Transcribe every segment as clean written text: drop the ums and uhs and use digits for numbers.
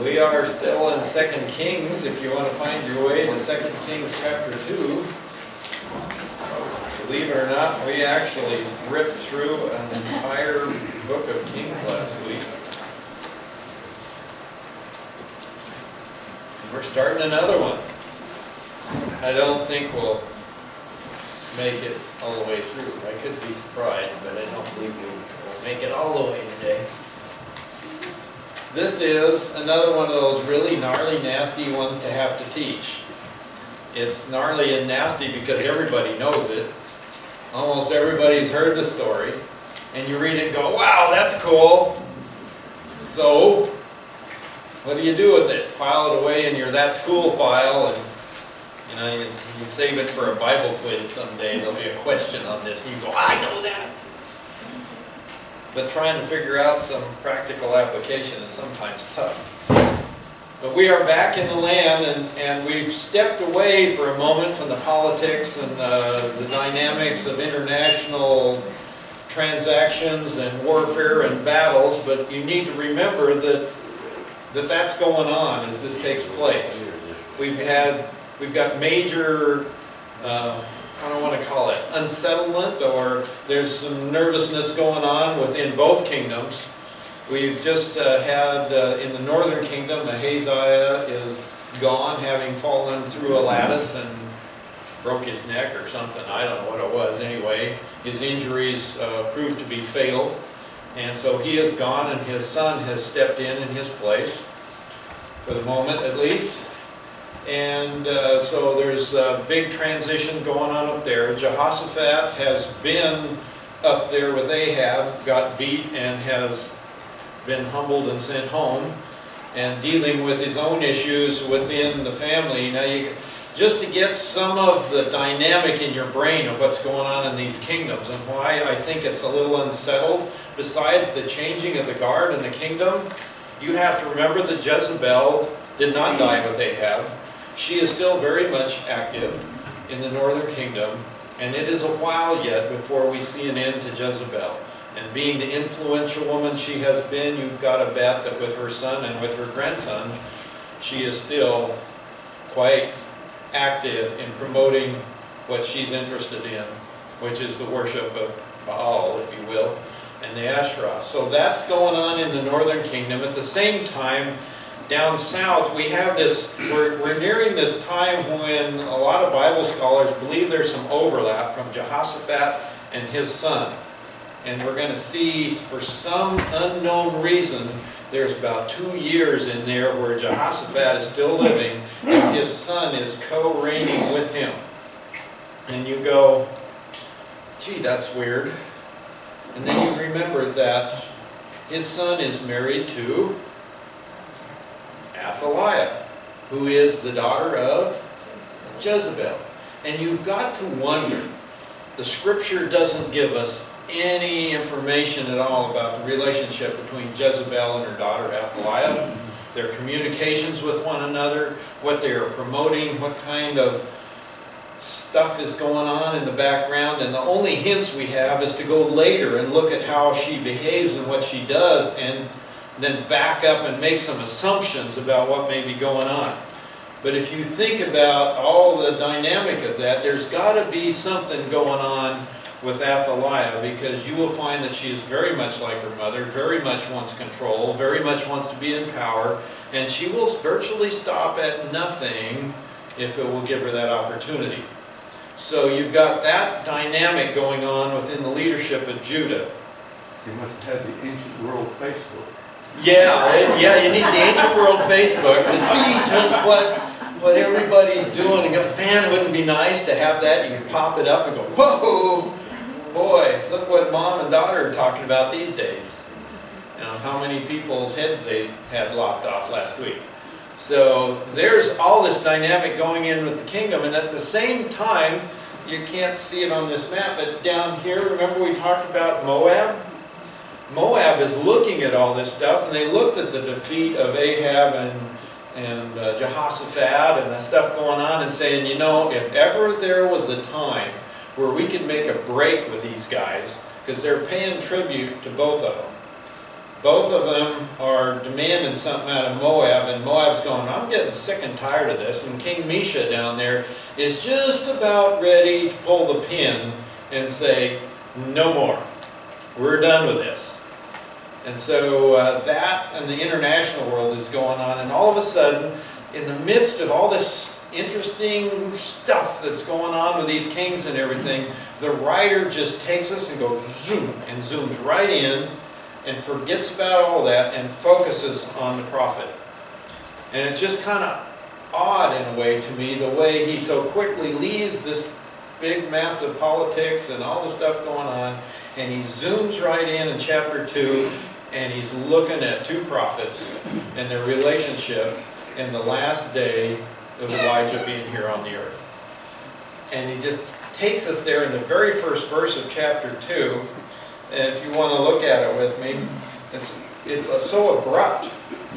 We are still in 2 Kings, if you want to find your way to 2 Kings chapter 2. Believe it or not, we actually ripped through an entire book of Kings last week. We're starting another one. I don't think we'll make it all the way through. I could be surprised, but I don't believe we'll make it all the way today. This is another one of those really gnarly, nasty ones to have to teach. It's gnarly and nasty because everybody knows it. Almost everybody's heard the story. And you read it and go, wow, that's cool. So, what do you do with it? File it away in your That's Cool file, and you can save it for a Bible quiz someday. There'll be a question on this, and you go, I know that. But trying to figure out some practical application is sometimes tough. But we are back in the land, and we've stepped away for a moment from the politics and the dynamics of international transactions and warfare and battles. But you need to remember that that's going on as this takes place. We've got major, I don't want to call it unsettlement, or there's some nervousness going on within both kingdoms. We've just had in the northern kingdom, Ahaziah is gone, having fallen through a lattice and broke his neck or something. I don't know what it was. Anyway, his injuries proved to be fatal. And so he is gone, and his son has stepped in his place, for the moment at least. And so there's a big transition going on up there. Jehoshaphat has been up there with Ahab, got beat, and has been humbled and sent home, and dealing with his own issues within the family. Now, just to get some of the dynamic in your brain of what's going on in these kingdoms and why I think it's a little unsettled, besides the changing of the guard in the kingdom, you have to remember that Jezebel did not die with Ahab. She is still very much active in the northern kingdom, and it is a while yet before we see an end to Jezebel. And being the influential woman she has been, you've got to bet that with her son and with her grandson, she is still quite active in promoting what she's interested in, which is the worship of Baal, if you will, and the Asherah. So that's going on in the northern kingdom. At the same time, down south, we have this, we're nearing this time when a lot of Bible scholars believe there's some overlap from Jehoshaphat and his son. And we're going to see, for some unknown reason, there's about 2 years in there where Jehoshaphat is still living and his son is co-reigning with him. And you go, gee, that's weird. And then you remember that his son is married to Athaliah, who is the daughter of Jezebel. And you've got to wonder, the scripture doesn't give us any information at all about the relationship between Jezebel and her daughter Athaliah, their communications with one another, what they are promoting, what kind of stuff is going on in the background. And the only hints we have is to go later and look at how she behaves and what she does, and then back up and make some assumptions about what may be going on. But if you think about all the dynamic of that, there's got to be something going on with Athaliah, because you will find that she is very much like her mother, very much wants control, very much wants to be in power, and she will virtually stop at nothing if it will give her that opportunity. So you've got that dynamic going on within the leadership of Judah. You must have the ancient world Facebook. Yeah, you need the ancient world Facebook to see just what everybody's doing, and go, man, it wouldn't be nice to have that. You can pop it up and go, whoa, boy, look what mom and daughter are talking about these days. You know, how many people's heads they had lopped off last week. So there's all this dynamic going in with the kingdom, and at the same time, you can't see it on this map, but down here, remember we talked about Moab? Moab is looking at all this stuff, and they looked at the defeat of Ahab and Jehoshaphat and the stuff going on, and saying, you know, if ever there was a time where we could make a break with these guys, because they're paying tribute to both of them. both of them are demanding something out of Moab, and Moab's going, I'm getting sick and tired of this. And King Mesha down there is just about ready to pull the pin and say, no more. We're done with this. And so that and the international world is going on, and all of a sudden, in the midst of all this interesting stuff that's going on with these kings and everything, the writer just takes us and goes zoom, and zooms right in, and forgets about all that and focuses on the prophet. And it's just kind of odd in a way to me, the way he so quickly leaves this big massive politics and all the stuff going on, and he zooms right in chapter 2, and he's looking at two prophets and their relationship in the last day of Elijah being here on the earth. And he just takes us there in the very first verse of chapter 2. And if you want to look at it with me, it's so abrupt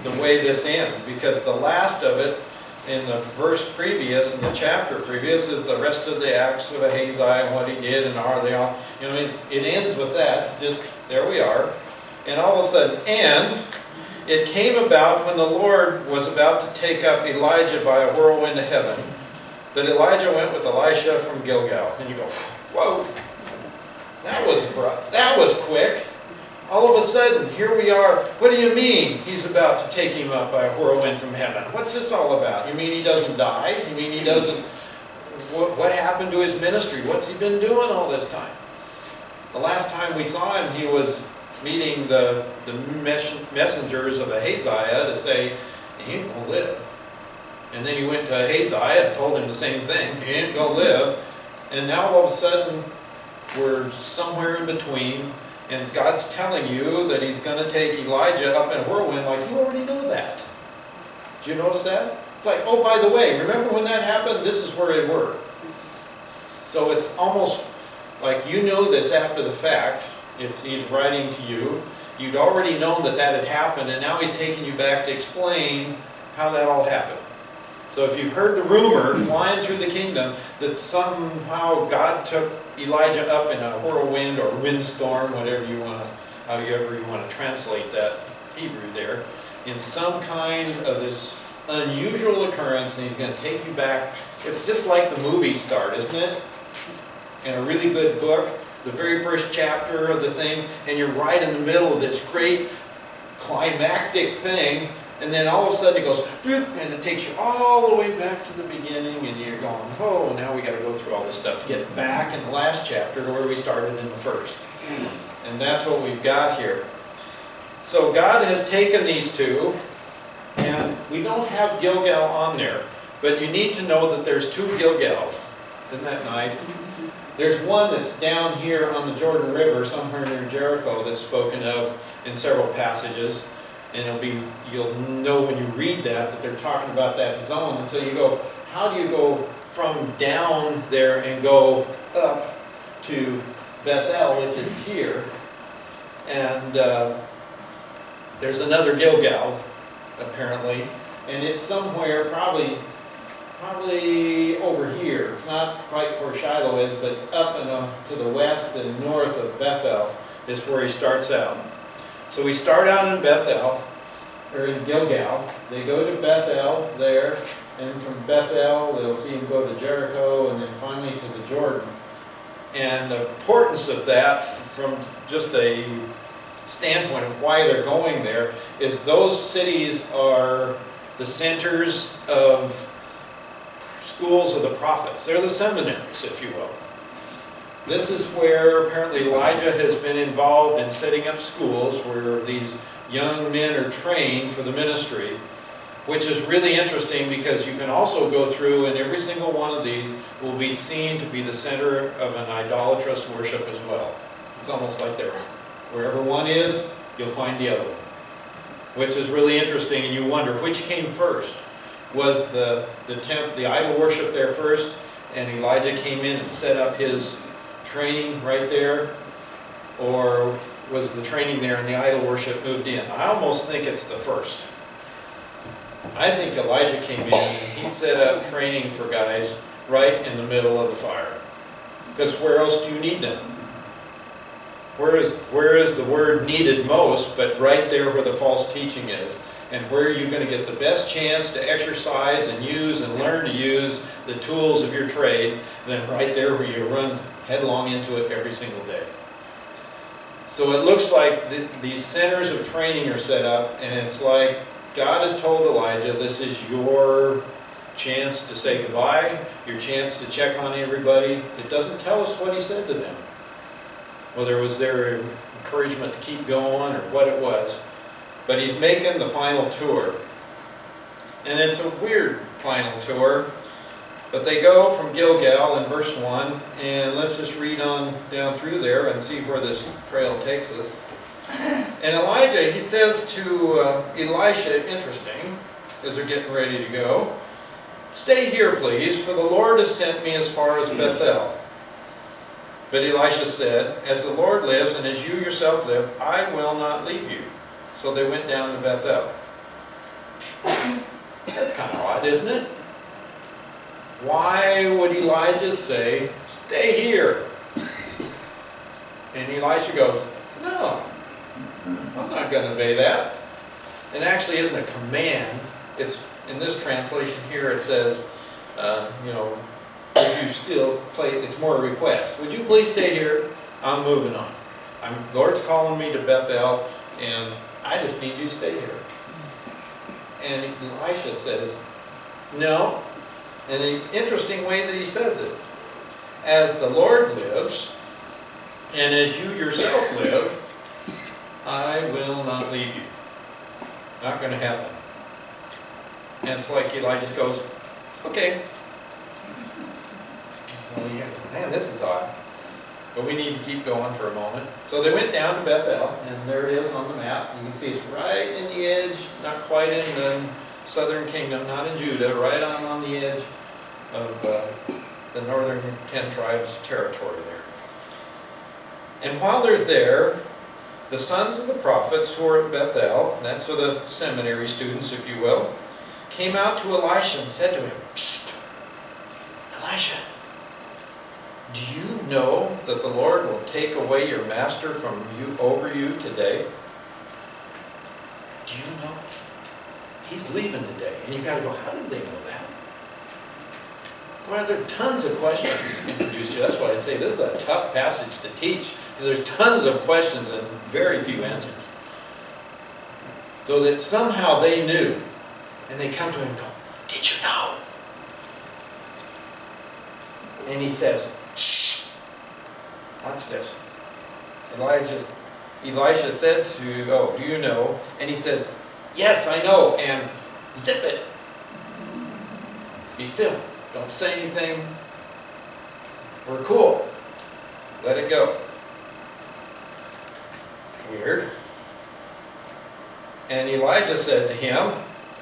the way this ends, because the last of it in the verse previous, in the chapter previous, is the rest of the acts of Ahaziah and what he did, and are they all, you know, it ends with that, just there we are. And all of a sudden, and it came about when the Lord was about to take up Elijah by a whirlwind to heaven, that Elijah went with Elisha from Gilgal. And you go, whoa, that was abrupt, that was quick. All of a sudden, here we are. What do you mean he's about to take him up by a whirlwind from heaven? What's this all about? You mean he doesn't die? You mean he doesn't... What happened to his ministry? What's he been doing all this time? The last time we saw him, he was meeting the messengers of Ahaziah to say, he ain't going to live. And then he went to Ahaziah and told him the same thing. He ain't going to live. And now all of a sudden, we're somewhere in between. And God's telling you that he's going to take Elijah up in a whirlwind, like you already know that. Did you notice that? It's like, oh, by the way, remember when that happened? This is where they were. So it's almost like you know this after the fact. If he's writing to you, you'd already known that that had happened, and now he's taking you back to explain how that all happened. So if you've heard the rumor flying through the kingdom that somehow God took Elijah up in a whirlwind or windstorm, whatever you want to, however you want to translate that Hebrew there, in some kind of this unusual occurrence, and he's going to take you back. It's just like the movie start, isn't it? In a really good book, the very first chapter of the thing, and you're right in the middle of this great climactic thing, and then all of a sudden it goes, and it takes you all the way back to the beginning, and you're going, oh, now we got to go through all this stuff to get back in the last chapter to where we started in the first. And that's what we've got here. So God has taken these two, and we don't have Gilgal on there, but you need to know that there's two Gilgals. Isn't that nice? There's one that's down here on the Jordan River, somewhere near Jericho, that's spoken of in several passages. And you'll know when you read that they're talking about that zone. And so you go, how do you go from down there and go up to Bethel, which is here? And there's another Gilgal, apparently. And it's somewhere, probably over here. It's not quite where Shiloh is, but it's up to the west and north of Bethel is where he starts out. So we start out in Bethel, or in Gilgal. They go to Bethel there, and from Bethel they'll see him go to Jericho, and then finally to the Jordan. And the importance of that, from just a standpoint of why they're going there, is those cities are the centers of schools of the prophets. They're the seminaries, if you will. This is where apparently Elijah has been involved in setting up schools where these young men are trained for the ministry, which is really interesting because you can also go through and every single one of these will be seen to be the center of an idolatrous worship as well. It's almost like they're, wherever one is, you'll find the other one, which is really interesting, and you wonder which came first. Was the idol worship there first, and Elijah came in and set up his training right there, or was the training there and the idol worship moved in? I almost think it's the first. I think Elijah came in and he set up training for guys right in the middle of the fire. Because where else do you need them? Where is the word needed most, but right there where the false teaching is. And where you're going to get the best chance to exercise and use and learn to use the tools of your trade, then right there where you run headlong into it every single day. So it looks like these centers of training are set up, and it's like God has told Elijah, this is your chance to say goodbye, your chance to check on everybody. It doesn't tell us what he said to them. Whether it was their encouragement to keep going or what it was. But he's making the final tour. And it's a weird final tour. But they go from Gilgal in verse 1. And let's just read on down through there and see where this trail takes us. And Elijah, he says to Elisha, interesting, as they're getting ready to go, "Stay here, please, for the Lord has sent me as far as Bethel." But Elisha said, "As the Lord lives and as you yourself live, I will not leave you." So they went down to Bethel. That's kind of odd, isn't it? Why would Elijah say, "Stay here"? And Elisha goes, "No, I'm not going to obey that." It actually isn't a command. It's in this translation here. It says, would you still play? It's more a request. Would you please stay here? I'm moving on. The Lord's calling me to Bethel, and I just need you to stay here. And Elisha says, "No." And the interesting way that he says it, "As the Lord lives, and as you yourself live, I will not leave you." Not going to happen. And it's like Elijah goes, "Okay." So man, this is odd. But we need to keep going for a moment. So they went down to Bethel, and there it is on the map. You can see it's right in the edge, not quite in the southern kingdom, not in Judah, right on the edge of the northern 10 tribes territory there. And while they're there, the sons of the prophets who are at Bethel, and that's for the seminary students, if you will, came out to Elisha and said to him, "Psst, Elisha, do you know that the Lord will take away your master from you over you today?" Do you know? He's leaving today. And you got to go, how did they know that? Well, there are tons of questions introduced here. That's why I say this is a tough passage to teach, because there's tons of questions and very few answers. So that somehow they knew. And they come to him and go, "Did you know?" And he says, "Shh." Watch this. Elisha said to, "Oh, do you know?" And he says, "Yes, I know." And zip it. Be still. Don't say anything. We're cool. Let it go. Weird. And Elijah said to him,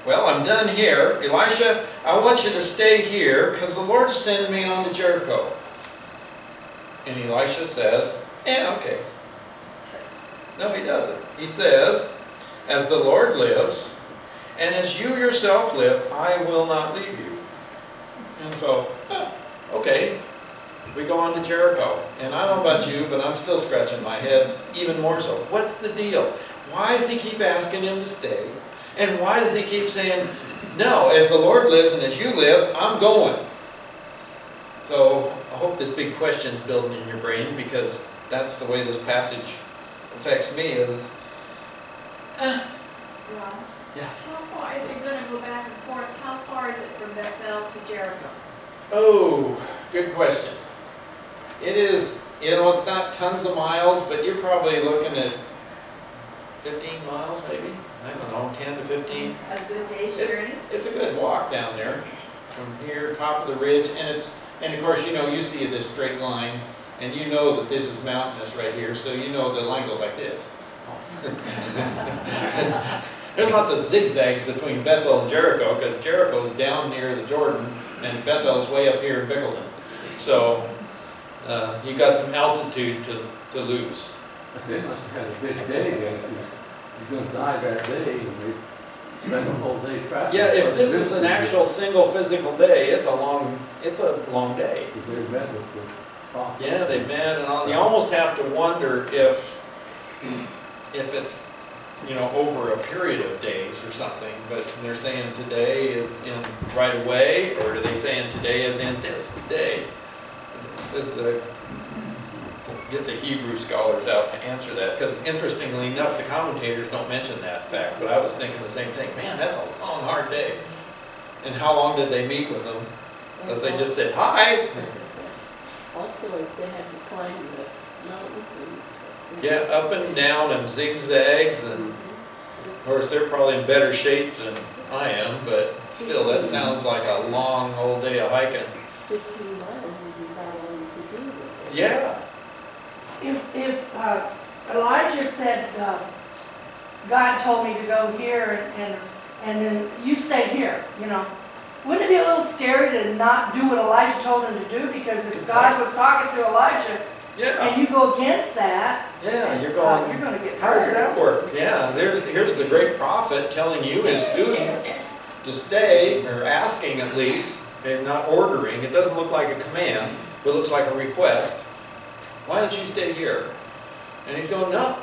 "Well, I'm done here. Elisha, I want you to stay here because the Lord sent me on to Jericho." And Elisha says, "Yeah, okay." No, he doesn't. He says, "As the Lord lives, and as you yourself live, I will not leave you." And so, okay, we go on to Jericho. And I don't know about you, but I'm still scratching my head even more so. What's the deal? Why does he keep asking him to stay? And why does he keep saying, "No, as the Lord lives and as you live, I'm going"? So I hope this big question is building in your brain, because that's the way this passage affects me is, Well, yeah. how far is it going to go back and forth? How far is it from Bethel to Jericho? Oh, good question. It is, it's not tons of miles, but you're probably looking at 15 miles maybe. I don't know, 10 to 15. A good day's journey? It's a good walk down there from here, top of the ridge, and of course, you see this straight line, and you know that this is mountainous right here, so you know the line goes like this. There's lots of zigzags between Bethel and Jericho, because Jericho's down near the Jordan, and Bethel's way up here in Bickleton. So you got some altitude to lose. They must have had a big day then. If you're going to die that day, and they spend the whole day traveling. Yeah, if this is an actual single physical day, it's a long day. Because they met with talked. Yeah, they met, and all, you almost have to wonder if it's, you know, over a period of days or something, but they're saying today is in right away, or are they saying today is in this day? Get the Hebrew scholars out to answer that, because interestingly enough, the commentators don't mention that fact, but I was thinking the same thing. Man, that's a long, hard day. And how long did they meet with them? Because they just said, hi! Also, if they had to climb the mountains and... Yeah, up and down and zigzags, and of course they're probably in better shape than I am, but still that sounds like a long old day of hiking. 15 miles would be about all you could do with it. Yeah. If Elijah said, God told me to go here and then you stay here, you know, wouldn't it be a little scary to not do what Elijah told him to do? Because if God was talking to Elijah Yeah. and you go against that, Yeah, you're you're going, going to get how does hurt. that work? Yeah, here's the great prophet telling you, his student, to stay, or asking at least, maybe not ordering. It doesn't look like a command, but it looks like a request. Why don't you stay here? And he's going, no.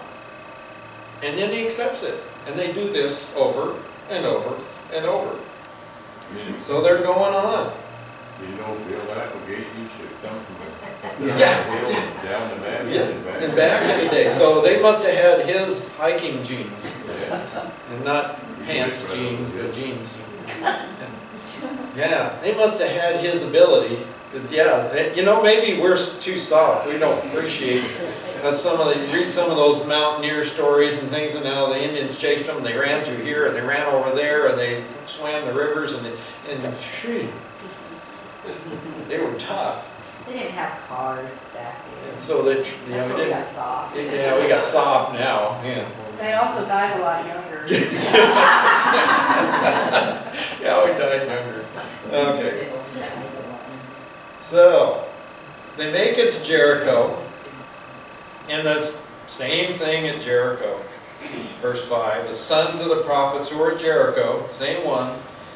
And then he accepts it. And they do this over and over and over. So they're going on. You don't feel Applegate used to come from Yeah. the hill and down the mountain Yeah, and back. and back in the day. So they must have had his hiking jeans. Yeah. And not pants jeans, but jeans. Yeah, they must have had his ability. Yeah, you know, maybe we're too soft. We don't appreciate that. Read some of those mountaineer stories and things, and now the Indians chased them, and they ran through here, and they ran over there, and they swam the rivers, and phew, they were tough. They didn't have cars back then. And so they, That's we where we didn't. got soft. Yeah, we got soft now. Yeah. They also died a lot younger. Yeah, we died younger. Okay. So, they make it to Jericho, and the same thing at Jericho. Verse 5, the sons of the prophets who were at Jericho, same one,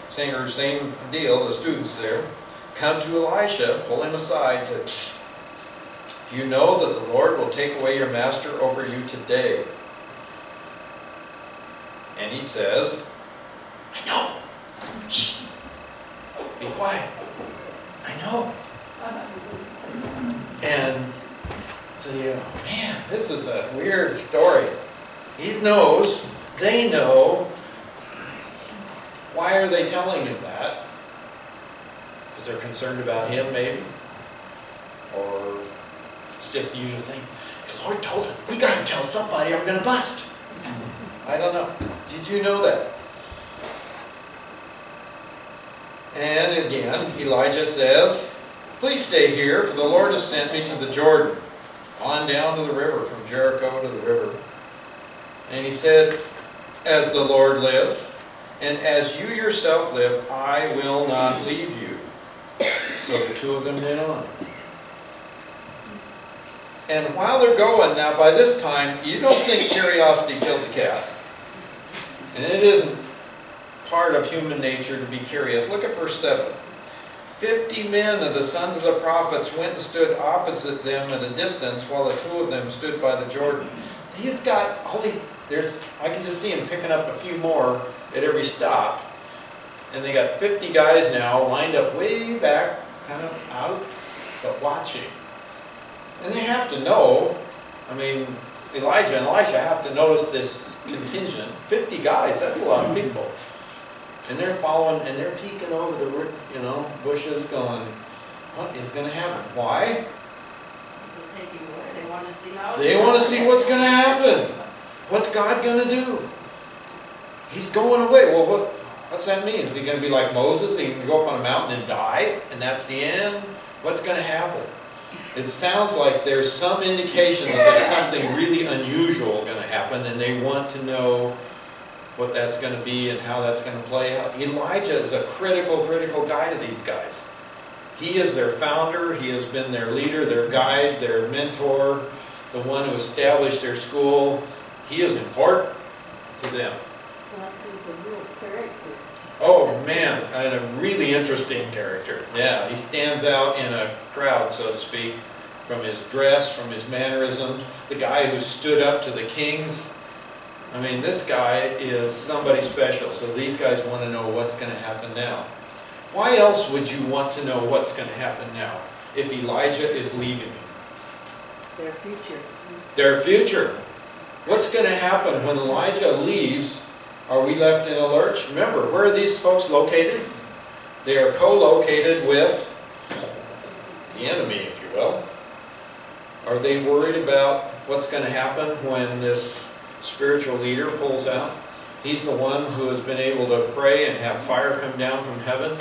same deal, the students there, come to Elisha, pull him aside, and said, "Psst, do you know that the Lord will take away your master over you today?" And he says, "I know. Shh. Be quiet. I know." And so man, this is a weird story. He knows, they know. Why are they telling him that? Because they're concerned about him, maybe? Or it's just the usual thing. The Lord told him, we got to tell somebody, I'm going to bust. I don't know. Did you know that? And again, Elijah says, "Please stay here, for the Lord has sent me to the Jordan, on down to the river, from Jericho to the river." And he said, "As the Lord lives, and as you yourself live, I will not leave you." So the two of them went on. And while they're going, now by this time, you don't think curiosity killed the cat. And it isn't part of human nature to be curious. Look at verse 7. 50 men of the sons of the prophets went and stood opposite them at a distance, while the two of them stood by the Jordan. He's got all these, I can just see him picking up a few more at every stop. And they got 50 guys now lined up way back, kind of out, but watching. And they have to know, I mean, Elijah and Elisha have to notice this contingent. 50 guys, that's a lot of people. And they're following, and they're peeking over the, bushes going, what is going to happen? Why? They want to see how. They want to see what's going to happen. What's God going to do? He's going away. Well, what's that mean? Is he going to be like Moses? He can go up on a mountain and die, and that's the end? What's going to happen? It sounds like there's some indication that there's something really unusual going to happen, and they want to know what that's going to be and how that's going to play out. Elijah is a critical guy to these guys. He is their founder. He has been their leader, their guide, their mentor, the one who established their school. He is important to them. Well, he's a real character. Oh man, and a really interesting character. Yeah, he stands out in a crowd, so to speak, from his dress, from his mannerisms, the guy who stood up to the kings. I mean, this guy is somebody special, so these guys want to know what's going to happen now. Why else would you want to know what's going to happen now if Elijah is leaving? Their future. Their future. What's going to happen when Elijah leaves? Are we left in a lurch? Remember, where are these folks located? They are co-located with the enemy, if you will. Are they worried about what's going to happen when this spiritual leader pulls out? He's the one who has been able to pray and have fire come down from heaven.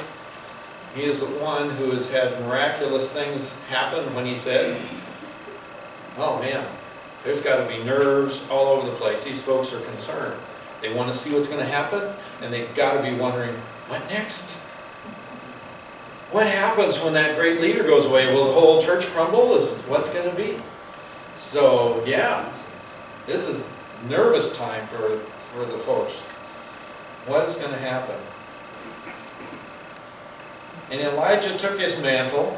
He is the one who has had miraculous things happen when he said, oh man, there's got to be nerves all over the place. These folks are concerned. They want to see what's going to happen, and they've got to be wondering, what next? What happens when that great leader goes away? Will the whole church crumble? Is what's going to be? So, yeah, this is nervous time for the folks. What is going to happen? And Elijah took his mantle.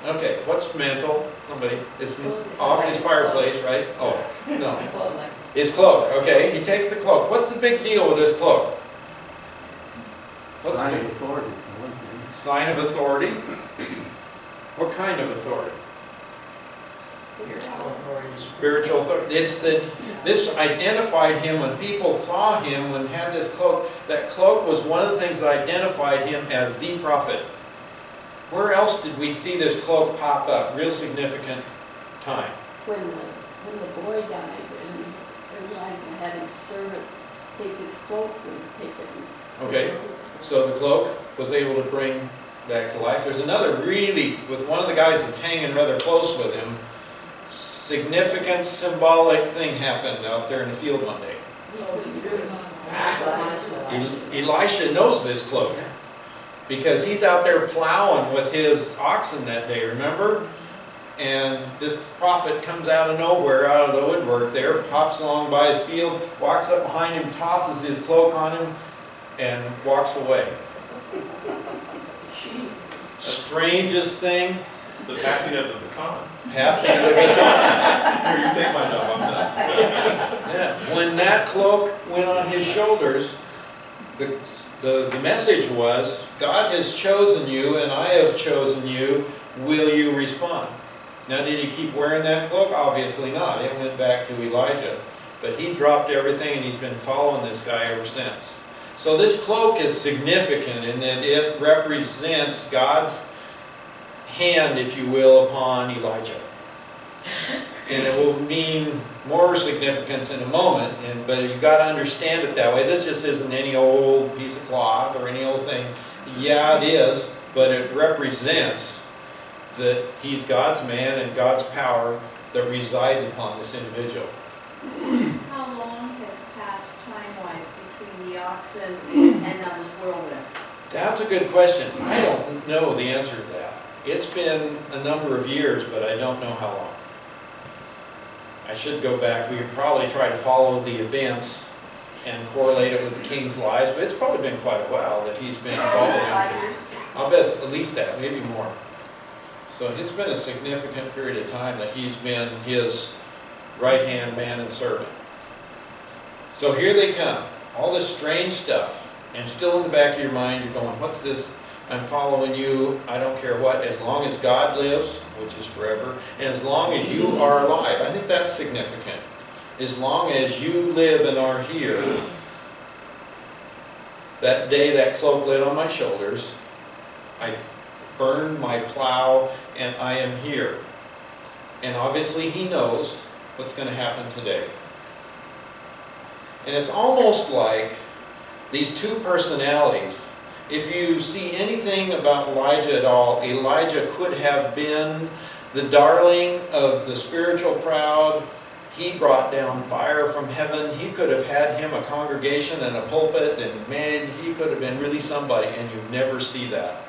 Okay, what's mantle? Somebody, it's off his fireplace, right? Oh, no. His cloak, okay. He takes the cloak. What's the big deal with this cloak? What's Sign the of authority, for one thing. sign of authority? What kind of authority? Spiritual authority. It's that this identified him when people saw him when he had this cloak. That cloak was one of the things that identified him as the prophet. Where else did we see this cloak pop up? Real significant time. When the boy died and Elijah had his servant take his cloak and take it. Okay, so the cloak was able to bring back to life. There's another really, with one of the guys that's hanging rather close with him, significant symbolic thing happened out there in the field one day. Elisha knows this cloak because he's out there plowing with his oxen that day, remember? And this prophet comes out of nowhere, out of the woodwork there, pops along by his field, walks up behind him, tosses his cloak on him, and walks away. Strangest thing. The passing of the baton. Passing of the baton. Here, you take my job, I'm done. Yeah. When that cloak went on his shoulders, the message was, God has chosen you and I have chosen you. Will you respond? Now, did he keep wearing that cloak? Obviously not. It went back to Elijah. But he dropped everything and he's been following this guy ever since. So this cloak is significant in that it represents God's hand, if you will, upon Elijah. And it will mean more significance in a moment, but you've got to understand it that way. This just isn't any old piece of cloth or any old thing. Yeah, it is, but it represents that he's God's man and God's power that resides upon this individual. How long has passed time-wise between the oxen and now this whirlwind? That's a good question. I don't know the answer to that. It's been a number of years, but I don't know how long. I should go back. We would probably try to follow the events and correlate it with the king's lives, but it's probably been quite a while that he's been involved in. 5 years? I'll bet it's at least that, maybe more. So it's been a significant period of time that he's been his right-hand man and servant. So here they come, all this strange stuff, and still in the back of your mind you're going, what's this? I'm following you, I don't care what, as long as God lives, which is forever, and as long as you are alive. I think that's significant. As long as you live and are here, that day that cloak lay on my shoulders, I burned my plow and I am here. And obviously he knows what's going to happen today. And it's almost like these two personalities. If you see anything about Elijah at all, Elijah could have been the darling of the spiritual crowd. He brought down fire from heaven. He could have had him a congregation and a pulpit, and man, he could have been really somebody, and you never see that.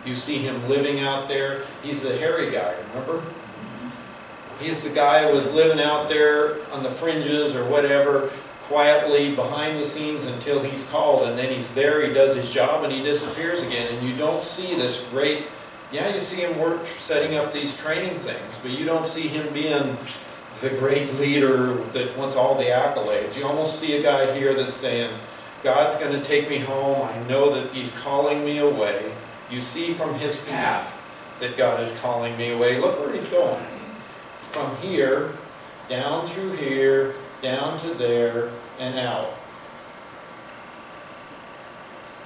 You see him living out there. He's the hairy guy, remember? He's the guy who was living out there on the fringes or whatever, quietly behind the scenes until he's called, and then he's there, he does his job, and he disappears again. And you don't see this great Yeah, you see him work setting up these training things, but you don't see him being the great leader that wants all the accolades. You almost see a guy here that's saying, God's going to take me home. I know that he's calling me away. You see from his path that God is calling me away. Look where he's going. From here, down through here, down to there, and out.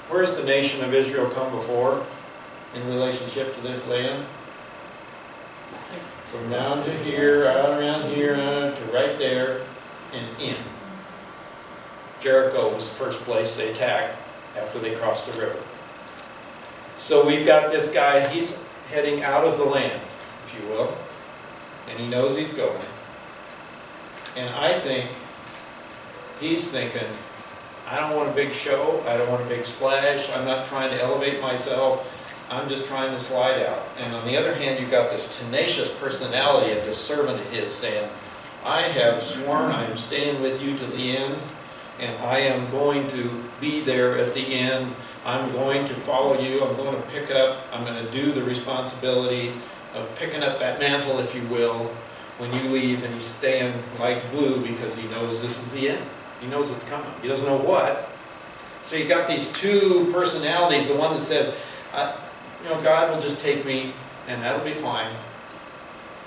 Where's the nation of Israel come before in relationship to this land? From down to here, out around here, to right there, and in. Jericho was the first place they attacked after they crossed the river. So we've got this guy, he's heading out of the land, if you will, and he knows he's going. And I think he's thinking, I don't want a big show, I don't want a big splash, I'm not trying to elevate myself, I'm just trying to slide out. And on the other hand, you've got this tenacious personality of this servant of his saying, I have sworn I am staying with you to the end, and I am going to be there at the end. I'm going to follow you, I'm going to pick up, I'm going to do the responsibility of picking up that mantle, if you will, when you leave. And he's staying like glue because he knows this is the end. He knows it's coming. He doesn't know what. So you've got these two personalities, the one that says, God will just take me and that'll be fine.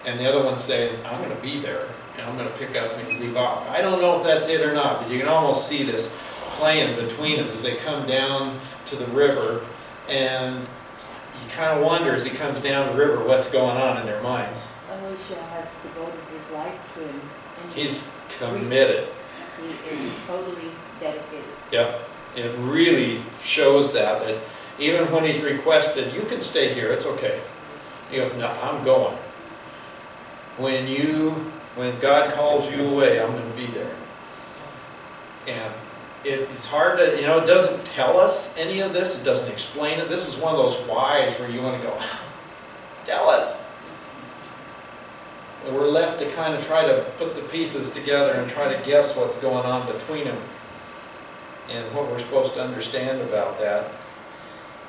And the other one saying, I'm going to be there and I'm going to pick up when you leave off. I don't know if that's it or not, but you can almost see this playing between them as they come down to the river, and you kind of wonder as he comes down the river what's going on in their minds. Elisha has devoted his life to him. And He's committed. He is totally dedicated. Yep. It really shows that even when he's requested, you can stay here, it's okay. He goes, no, I'm going. When God calls you away, I'm going to be there. And it's hard to, it doesn't tell us any of this. It doesn't explain it. This is one of those whys where you want to go, tell us. And we're left to kind of try to put the pieces together and try to guess what's going on between them and what we're supposed to understand about that.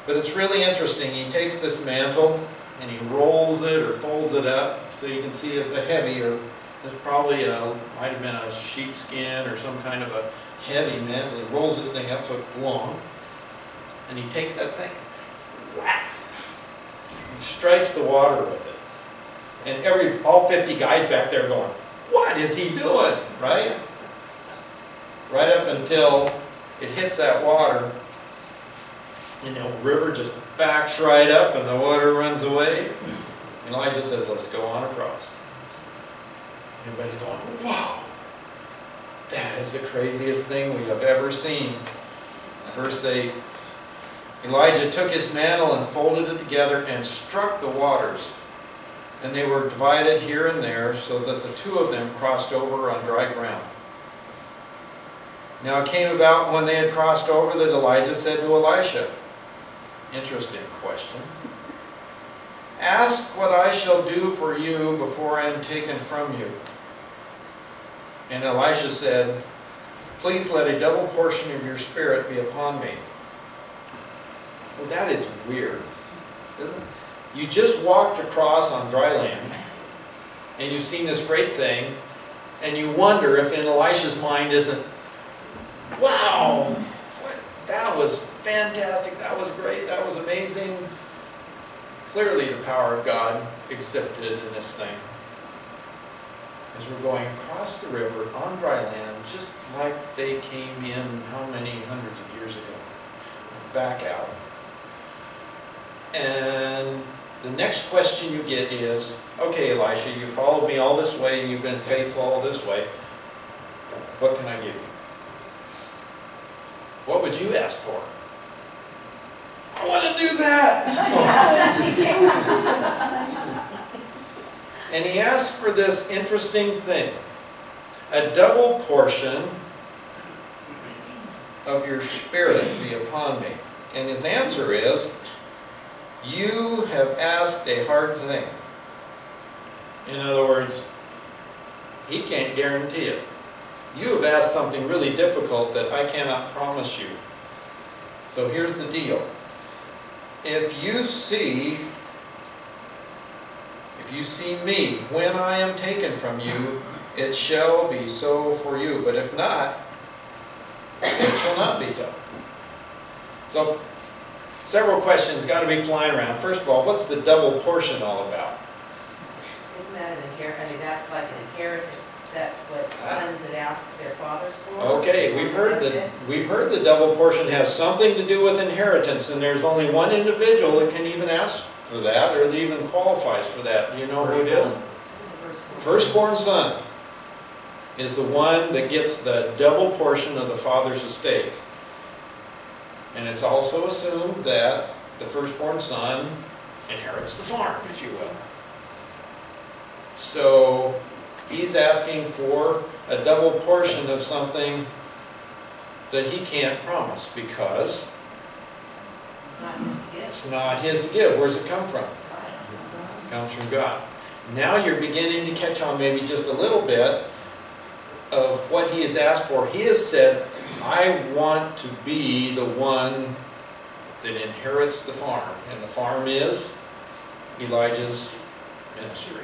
But it's really interesting. He takes this mantle and he rolls it or folds it up so you can see it's a heavy, or it's probably might have been a sheepskin or some kind of a heavy mantle. He rolls this thing up so it's long, and he takes that thing, whack, and strikes the water with it. And all 50 guys back there going, what is he doing, right? Right up until it hits that water, and the river just backs right up and the water runs away. And Elijah says, let's go on across. Everybody's going, whoa, that is the craziest thing we have ever seen. Verse 8, Elijah took his mantle and folded it together and struck the waters. And they were divided here and there so that the two of them crossed over on dry ground. Now it came about when they had crossed over that Elijah said to Elisha, interesting question, ask what I shall do for you before I am taken from you. And Elisha said, please let a double portion of your spirit be upon me. Well, that is weird, isn't it? You just walked across on dry land, and you've seen this great thing, and you wonder if in Elisha's mind isn't, wow, that was fantastic, that was great, that was amazing. Clearly the power of God exhibited in this thing. As we're going across the river on dry land, just like they came in how many hundreds of years ago, back out. And the next question you get is, okay, Elisha, you followed me all this way and you've been faithful all this way. What can I give you? What would you ask for? I want to do that! And he asked for this interesting thing, a double portion of your spirit be upon me. And his answer is, you have asked a hard thing. In other words, he can't guarantee it. You have asked something really difficult that I cannot promise you. So here's the deal. If you see If you see me, when I am taken from you, it shall be so for you. But if not, it shall not be so. So, several questions got to be flying around. First of all, what's the double portion all about? Isn't that an inheritance? I mean, that's like an inheritance. That's what sons had asked their fathers for. Okay, we've heard the double portion has something to do with inheritance, and there's only one individual that can even ask for that, or that even qualifies for that. Do you know who it is? Firstborn son is the one that gets the double portion of the father's estate. And it's also assumed that the firstborn son inherits the farm, if you will. So he's asking for a double portion of something that he can't promise because it's not his to give. Where's it come from? It comes from God. Now you're beginning to catch on maybe just a little bit of what he has asked for. He has said, I want to be the one that inherits the farm. And the farm is Elijah's ministry.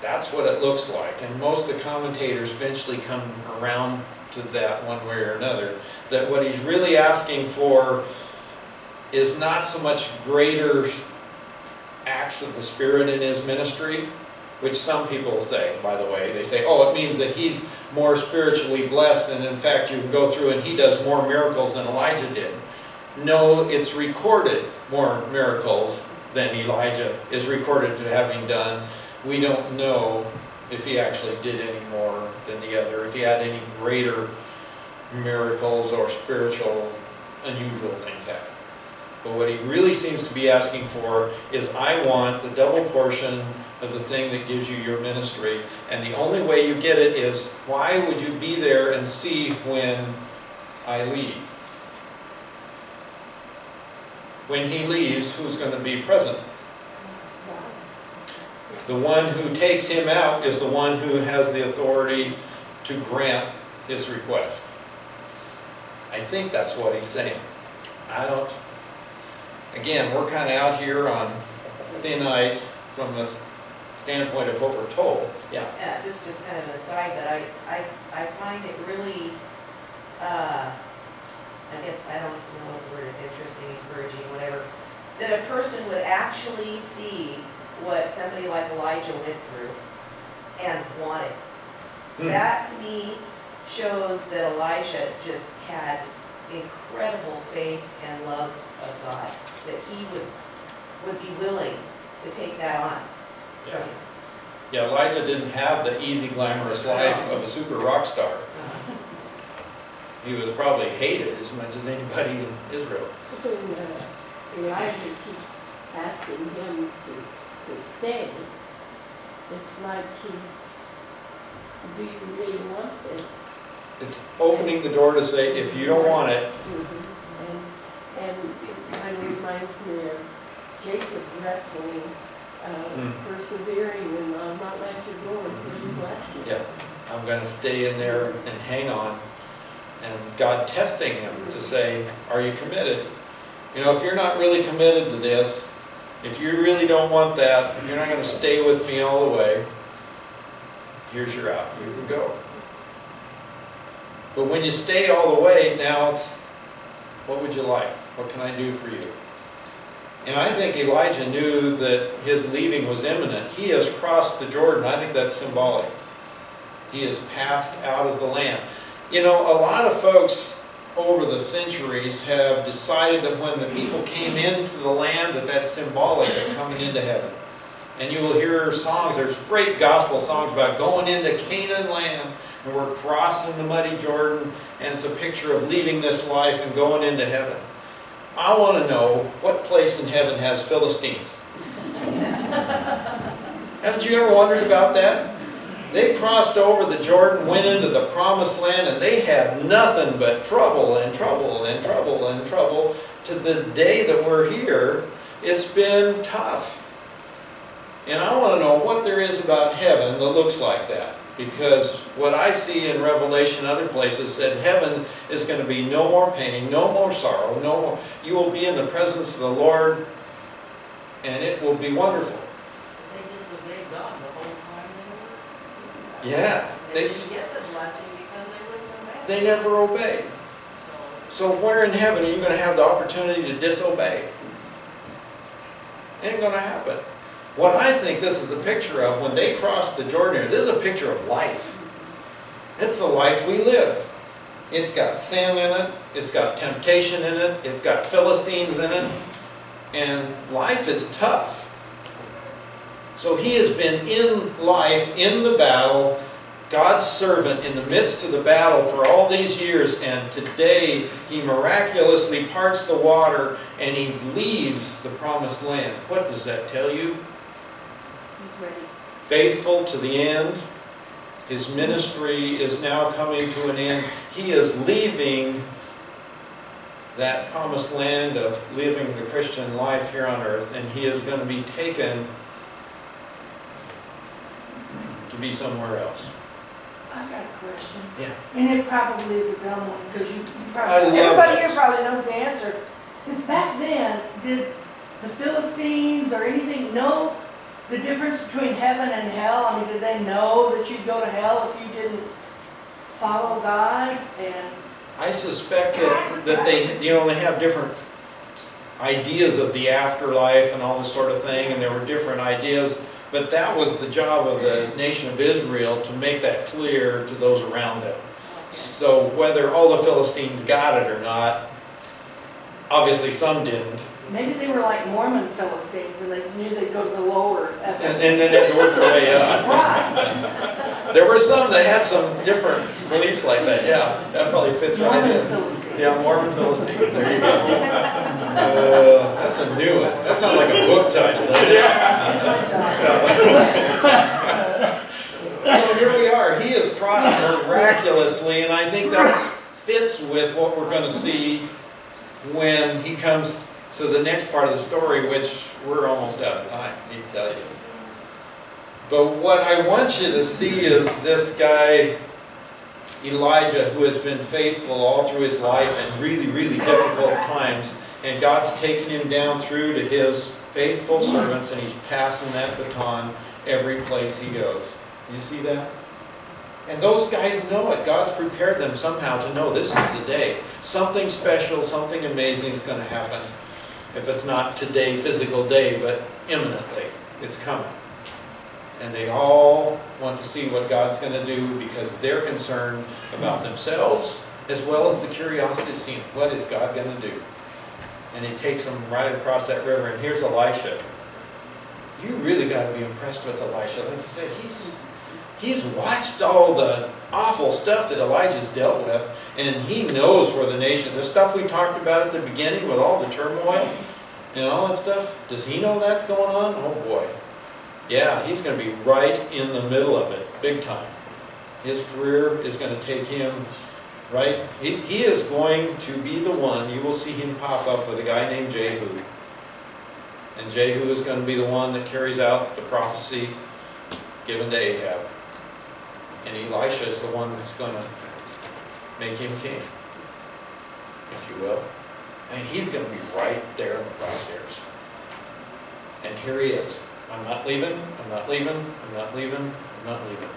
That's what it looks like. And most of the commentators eventually come around to that one way or another. That what he's really asking for is not so much greater acts of the Spirit in his ministry, which some people say, by the way. They say, oh, it means that he's more spiritually blessed, and in fact you can go through and he does more miracles than Elijah did. No, it's recorded more miracles than Elijah is recorded to having done. We don't know if he actually did any more than the other, if he had any greater miracles or spiritual unusual things happen. But what he really seems to be asking for is, I want the double portion of the thing that gives you your ministry. And the only way you get it is, why would you be there and see when I leave? When he leaves, who's going to be present? The one who takes him out is the one who has the authority to grant his request. I think that's what he's saying. Again, we're kind of out here on thin ice from the standpoint of what we're told. Yeah. Yeah, this is just kind of an aside, but I find it really, I guess, I don't know what the word is, interesting, encouraging, whatever, that a person would actually see what somebody like Elijah went through and want it. That, to me, shows that Elijah just had incredible faith and love of God, that he would be willing to take that on. Yeah. Yeah, Elijah didn't have the easy, glamorous life of a super rock star. He was probably hated as much as anybody in Israel. Elijah keeps asking him to stay. It's like do you really want this? It's opening the door to say, if you don't want it. And it kind of reminds me of Jacob wrestling, persevering, and I'll not let you go until you bless you. Yeah, I'm going to stay in there and hang on. And God testing him to say, are you committed? You know, if you're not really committed to this, if you really don't want that, if you're not going to stay with me all the way, here's your out. You can go. But when you stay all the way, now it's, what would you like? What can I do for you? And I think Elijah knew that his leaving was imminent. He has crossed the Jordan. I think that's symbolic. He has passed out of the land. You know, a lot of folks over the centuries have decided that when the people came into the land, that that's symbolic of coming into heaven. And you will hear songs, there's great gospel songs about going into Canaan land, and we're crossing the muddy Jordan, and it's a picture of leaving this life and going into heaven. I want to know what place in heaven has Philistines. Haven't you ever wondered about that? They crossed over the Jordan, went into the promised land, and they had nothing but trouble and trouble and trouble and trouble. To the day that we're here, it's been tough. And I want to know what there is about heaven that looks like that. Because what I see in Revelation and other places said heaven is going to be no more pain, no more sorrow, no more. You will be in the presence of the Lord, and it will be wonderful. Yeah, They they, didn't get the blessing because they wouldn't obey. they never obeyed. So where in heaven are you going to have the opportunity to disobey? Ain't going to happen. What I think this is a picture of, when they crossed the Jordan, this is a picture of life. It's the life we live. It's got sin in it, it's got temptation in it, it's got Philistines in it, and life is tough. So he has been in life, in the battle, God's servant in the midst of the battle for all these years, and today he miraculously parts the water and he leaves the promised land. What does that tell you? He's ready. Faithful to the end. His ministry is now coming to an end. He is leaving that promised land of living the Christian life here on earth, and he is going to be taken to be somewhere else. I've got a question. Yeah. And it probably is a dumb one, because you I probably, love everybody it. here probably knows the answer. But back then, did the Philistines or anything know the difference between heaven and hell? I mean, did they know that you'd go to hell if you didn't follow God? And I suspect that they have different ideas of the afterlife and all this sort of thing, and there were different ideas, but that was the job of the nation of Israel, to make that clear to those around them. So whether all the Philistines got it or not, obviously some didn't. maybe they were like Mormon Philistines, and they knew they'd go to the lower And then they had to work their way up. Right. There were some that had some different beliefs like that, yeah. That probably fits right Mormon in. Philistines. Yeah, Mormon Philistines, there you go. That's a new one. That sounds like a book title, doesn't it? So here we are. He has crossed miraculously, and I think that fits with what we're going to see when he comes to the next part of the story, which we're almost out of time, I need to tell you this. But what I want you to see is this guy, Elijah, who has been faithful all through his life in really, really difficult times, and God's taken him down through to his faithful servants, and he's passing that baton every place he goes. You see that? And those guys know it. God's prepared them somehow to know this is the day. Something special, something amazing is going to happen. If it's not today, physical day, but imminently, it's coming. And they all want to see what God's going to do, because they're concerned about themselves as well as the curiosity to see what is God going to do. And he takes them right across that river. And here's Elisha. You really got to be impressed with Elisha. Like I said, he's watched all the awful stuff that Elijah's dealt with, and he knows where the nation, the stuff we talked about at the beginning with all the turmoil and all that stuff, does he know that's going on? Oh boy. Yeah, he's going to be right in the middle of it, big time. His career is going to take him right. He is going to be the one, you will see him pop up with a guy named Jehu. And Jehu is going to be the one that carries out the prophecy given to Ahab. And Elisha is the one that's going to make him king, if you will. And he's going to be right there in the crosshairs. And here he is. I'm not leaving, I'm not leaving, I'm not leaving, I'm not leaving.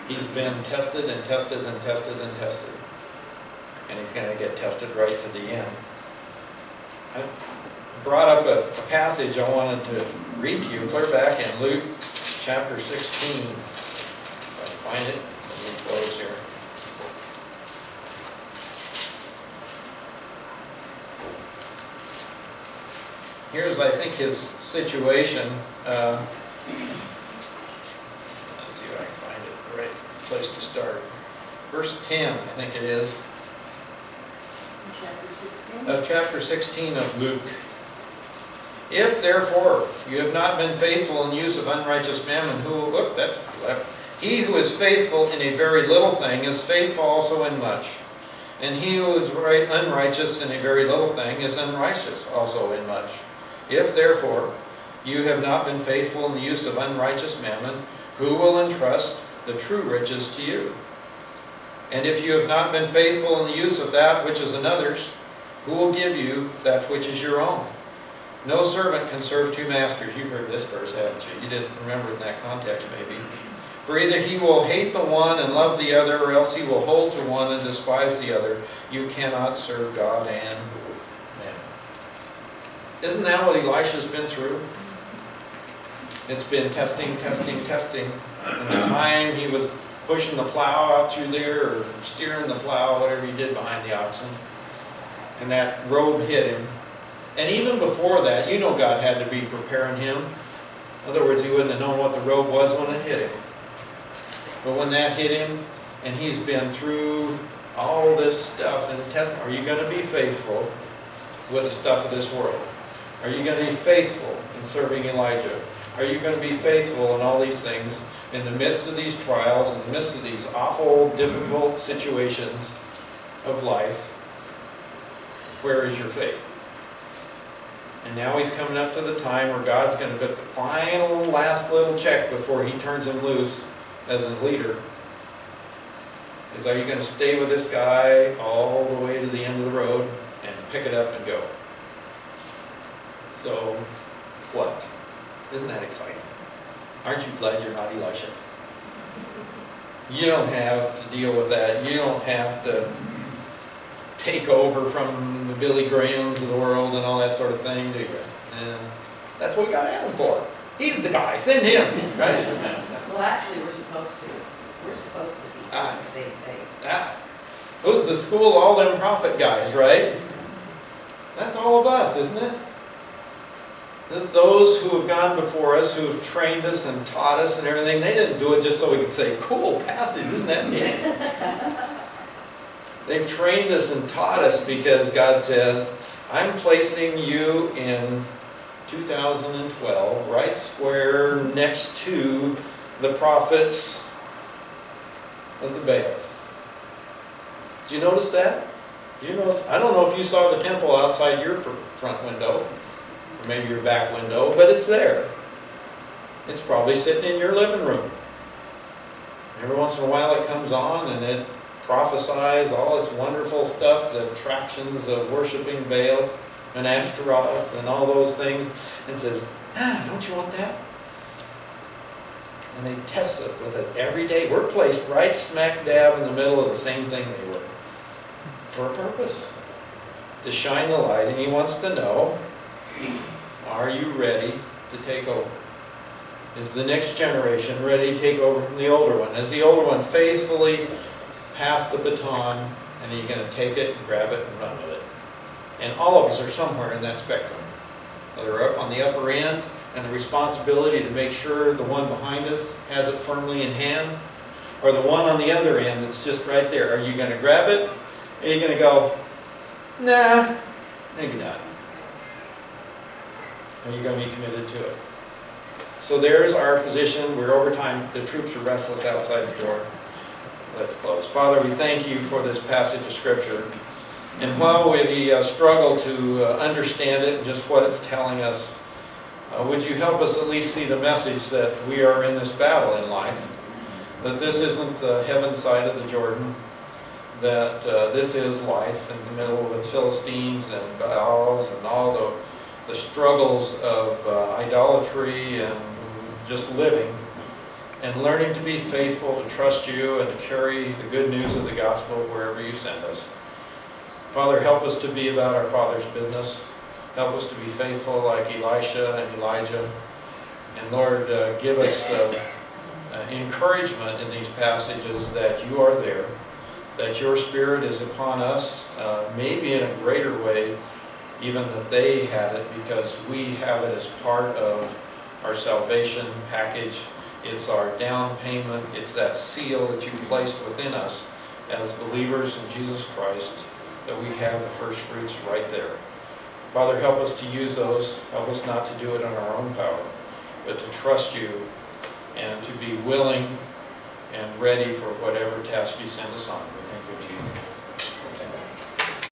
He's been tested and tested and tested and tested. And he's going to get tested right to the end. I brought up a passage I wanted to read to you. Clear back in Luke chapter 16. If I can find it, let me close here. Here's, I think, his situation. Let's see if I can find it, the right place to start. Verse 10, I think it is, of chapter 16 of Luke. If therefore you have not been faithful in use of unrighteous mammon, he who is faithful in a very little thing is faithful also in much. And he who is unrighteous in a very little thing is unrighteous also in much. If therefore you have not been faithful in the use of unrighteous mammon, who will entrust the true riches to you? And if you have not been faithful in the use of that which is another's, who will give you that which is your own? No servant can serve two masters. You've heard this verse, haven't you? You didn't remember it in that context, maybe. For either he will hate the one and love the other, or else he will hold to one and despise the other. You cannot serve God and mammon. Isn't that what Elisha's been through? It's been testing, testing, testing. And the time he was pushing the plow out through there, or steering the plow, whatever he did behind the oxen, and that robe hit him. And even before that, you know God had to be preparing him. In other words, he wouldn't have known what the robe was when it hit him. But when that hit him, and he's been through all this stuff and testing, are you going to be faithful with the stuff of this world? Are you going to be faithful in serving Elijah? Are you going to be faithful in all these things in the midst of these trials, in the midst of these awful, difficult situations of life? Where is your faith? And now he's coming up to the time where God's going to put the final, last little check before he turns him loose as a leader. Is, are you going to stay with this guy all the way to the end of the road and pick it up and go? So, what? Isn't that exciting? Aren't you glad you're not Elisha? You don't have to deal with that. You don't have to take over from the Billy Grahams of the world and all that sort of thing, do you? And that's what we got Adam for. He's the guy. Send him, right? Well, actually, we're supposed to be doing the same thing. Who's the school, all them prophet guys, right? That's all of us, isn't it? Those who have gone before us, who have trained us and taught us and everything, they didn't do it just so we could say, cool passage, isn't that neat? They've trained us and taught us because God says, I'm placing you in 2012, right square next to the prophets of the Baals. Did you notice that? Did you notice? I don't know if you saw the temple outside your front window, or maybe your back window, but it's there. It's probably sitting in your living room. Every once in a while it comes on and it prophesies all its wonderful stuff, the attractions of worshiping Baal and Ashtaroth and all those things, and says, don't you want that? And they test it with it every day. We're placed right smack dab in the middle of the same thing they were. For a purpose. To shine the light. And he wants to know, are you ready to take over? Is the next generation ready to take over from the older one? Is the older one faithfully pass the baton, and are you going to take it and grab it and run with it? And all of us are somewhere in that spectrum. Whether up on the upper end and the responsibility to make sure the one behind us has it firmly in hand, or the one on the other end that's just right there. Are you going to grab it? Or are you going to go, nah, maybe not? Are you going to be committed to it? So there's our position. We're over time. The troops are restless outside the door. Let's close. Father, we thank you for this passage of Scripture. And while we struggle to understand it and just what it's telling us, would you help us at least see the message that we are in this battle in life, that this isn't the heaven side of the Jordan, that this is life in the middle with Philistines and Baals and all the struggles of idolatry and just living, and learning to be faithful, to trust you, and to carry the good news of the gospel wherever you send us. Father, help us to be about our Father's business. Help us to be faithful like Elisha and Elijah. And Lord, give us encouragement in these passages that you are there, that your Spirit is upon us, maybe in a greater way even that they had it, because we have it as part of our salvation package. It's our down payment. It's that seal that you placed within us as believers in Jesus Christ, that we have the first fruits right there. Father, help us to use those. Help us not to do it on our own power, but to trust you and to be willing and ready for whatever task you send us on. We thank you in Jesus' name.